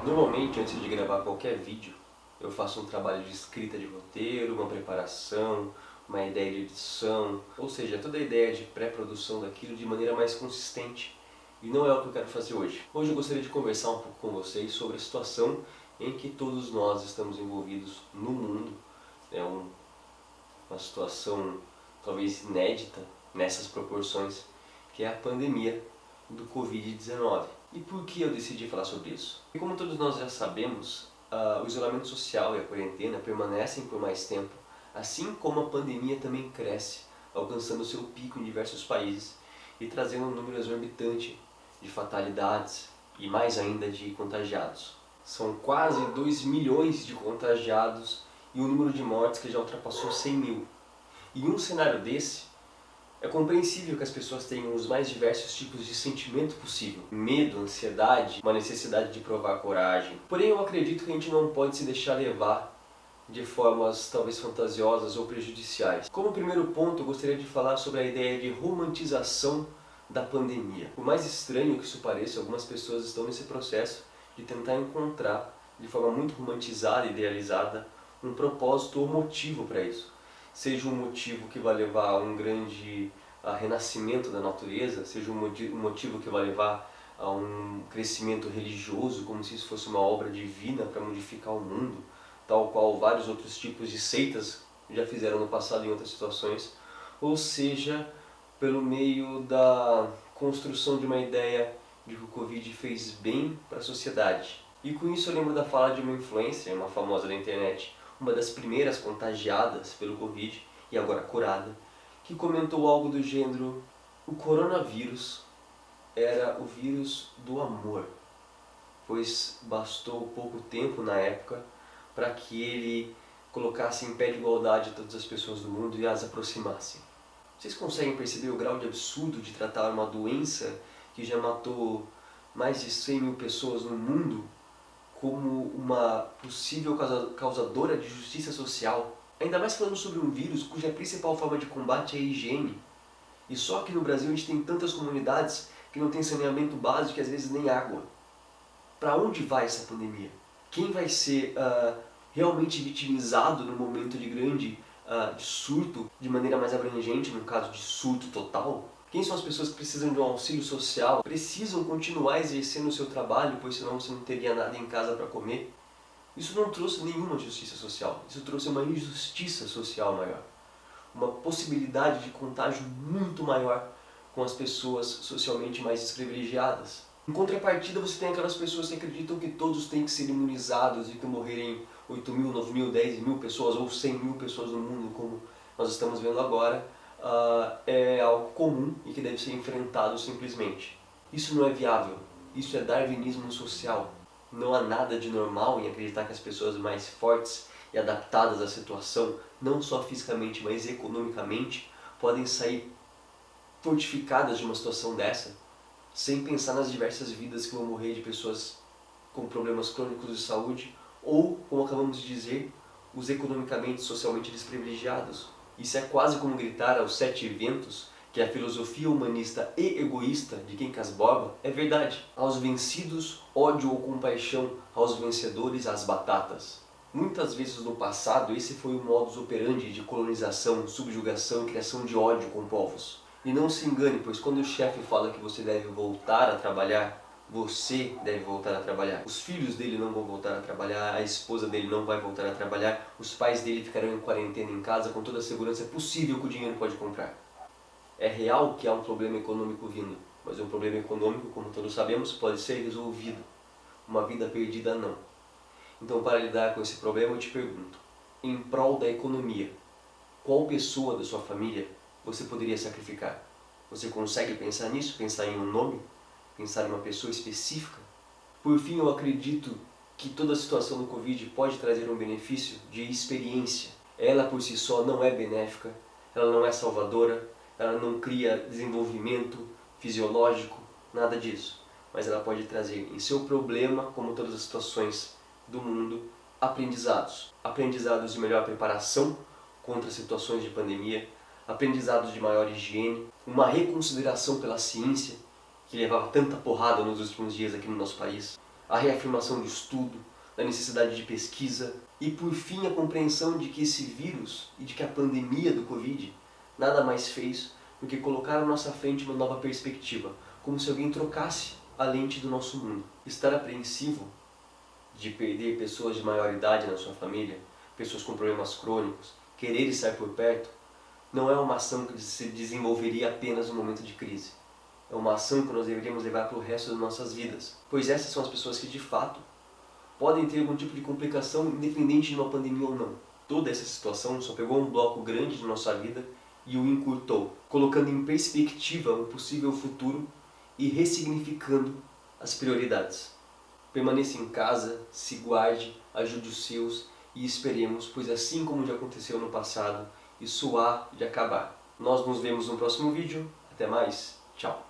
Normalmente, antes de gravar qualquer vídeo, eu faço um trabalho de escrita de roteiro, uma preparação, uma ideia de edição, ou seja, toda a ideia de pré-produção daquilo de maneira mais consistente. E não é o que eu quero fazer hoje. Hoje eu gostaria de conversar um pouco com vocês sobre a situação em que todos nós estamos envolvidos no mundo. É uma situação talvez inédita nessas proporções, que é a pandemia do Covid-19. E por que eu decidi falar sobre isso? Porque como todos nós já sabemos, o isolamento social e a quarentena permanecem por mais tempo, assim como a pandemia também cresce, alcançando seu pico em diversos países e trazendo um número exorbitante de fatalidades e mais ainda de contagiados. São quase 2 milhões de contagiados e um número de mortes que já ultrapassou 100 mil. E em um cenário desse, é compreensível que as pessoas tenham os mais diversos tipos de sentimento possível. Medo, ansiedade, uma necessidade de provar coragem. Porém, eu acredito que a gente não pode se deixar levar de formas talvez fantasiosas ou prejudiciais. Como primeiro ponto, eu gostaria de falar sobre a ideia de romantização da pandemia. Por mais estranho que isso pareça, algumas pessoas estão nesse processo de tentar encontrar, de forma muito romantizada e idealizada, um propósito ou motivo para isso. Seja um motivo que vai levar a um grande renascimento da natureza, seja um motivo que vai levar a um crescimento religioso, como se isso fosse uma obra divina para modificar o mundo, tal qual vários outros tipos de seitas já fizeram no passado em outras situações, ou seja, pelo meio da construção de uma ideia de que o Covid fez bem para a sociedade. E com isso eu lembro da fala de uma influencer, uma famosa da internet, uma das primeiras contagiadas pelo Covid e agora curada, que comentou algo do gênero: o coronavírus era o vírus do amor, pois bastou pouco tempo na época para que ele colocasse em pé de igualdade todas as pessoas do mundo e as aproximasse. Vocês conseguem perceber o grau de absurdo de tratar uma doença que já matou mais de 100 mil pessoas no mundo como uma possível causadora de justiça social? Ainda mais falando sobre um vírus cuja principal forma de combate é a higiene. E só que no Brasil a gente tem tantas comunidades que não tem saneamento básico e às vezes nem água. Para onde vai essa pandemia? Quem vai ser realmente vitimizado no momento de grande de surto, de maneira mais abrangente, no caso de surto total? Quem são as pessoas que precisam de um auxílio social, precisam continuar exercendo o seu trabalho, pois senão você não teria nada em casa para comer? Isso não trouxe nenhuma justiça social, isso trouxe uma injustiça social maior. Uma possibilidade de contágio muito maior com as pessoas socialmente mais desprivilegiadas. Em contrapartida, você tem aquelas pessoas que acreditam que todos têm que ser imunizados e que morrerem 8 mil, 9 mil, 10 mil pessoas ou 100 mil pessoas no mundo, como nós estamos vendo agora, é algo comum e que deve ser enfrentado simplesmente. Isso não é viável, isso é darwinismo social. Não há nada de normal em acreditar que as pessoas mais fortes e adaptadas à situação, não só fisicamente, mas economicamente, podem sair fortificadas de uma situação dessa, sem pensar nas diversas vidas que vão morrer de pessoas com problemas crônicos de saúde ou, como acabamos de dizer, os economicamente e socialmente desprivilegiados. Isso é quase como gritar aos 7 ventos que a filosofia humanista e egoísta de Quincas Borba é verdade. Aos vencidos, ódio ou compaixão; aos vencedores, as batatas. Muitas vezes no passado, esse foi o modus operandi de colonização, subjugação e criação de ódio com povos. E não se engane, pois quando o chefe fala que você deve voltar a trabalhar, você deve voltar a trabalhar. Os filhos dele não vão voltar a trabalhar, a esposa dele não vai voltar a trabalhar, os pais dele ficarão em quarentena em casa com toda a segurança possível que o dinheiro pode comprar. É real que há um problema econômico vindo, mas um problema econômico, como todos sabemos, pode ser resolvido. Uma vida perdida, não. Então, para lidar com esse problema, eu te pergunto: em prol da economia, qual pessoa da sua família você poderia sacrificar? Você consegue pensar nisso? Pensar em um nome? Pensar em uma pessoa específica? Por fim, eu acredito que toda a situação do Covid pode trazer um benefício de experiência. Ela por si só não é benéfica, ela não é salvadora, ela não cria desenvolvimento fisiológico, nada disso. Mas ela pode trazer em seu problema, como todas as situações do mundo, aprendizados. Aprendizados de melhor preparação contra situações de pandemia, aprendizados de maior higiene, uma reconsideração pela ciência, que levava tanta porrada nos últimos dias aqui no nosso país, a reafirmação do estudo, da necessidade de pesquisa e, por fim, a compreensão de que esse vírus e de que a pandemia do Covid nada mais fez do que colocar à nossa frente uma nova perspectiva, como se alguém trocasse a lente do nosso mundo. Estar apreensivo de perder pessoas de maior idade na sua família, pessoas com problemas crônicos, querer estar por perto, não é uma ação que se desenvolveria apenas no momento de crise. É uma ação que nós deveríamos levar para o resto das nossas vidas, pois essas são as pessoas que de fato podem ter algum tipo de complicação independente de uma pandemia ou não. Toda essa situação só pegou um bloco grande de nossa vida e o encurtou, colocando em perspectiva um possível futuro e ressignificando as prioridades. Permaneça em casa, se guarde, ajude os seus e esperemos, pois assim como já aconteceu no passado, isso há de acabar. Nós nos vemos no próximo vídeo. Até mais. Tchau.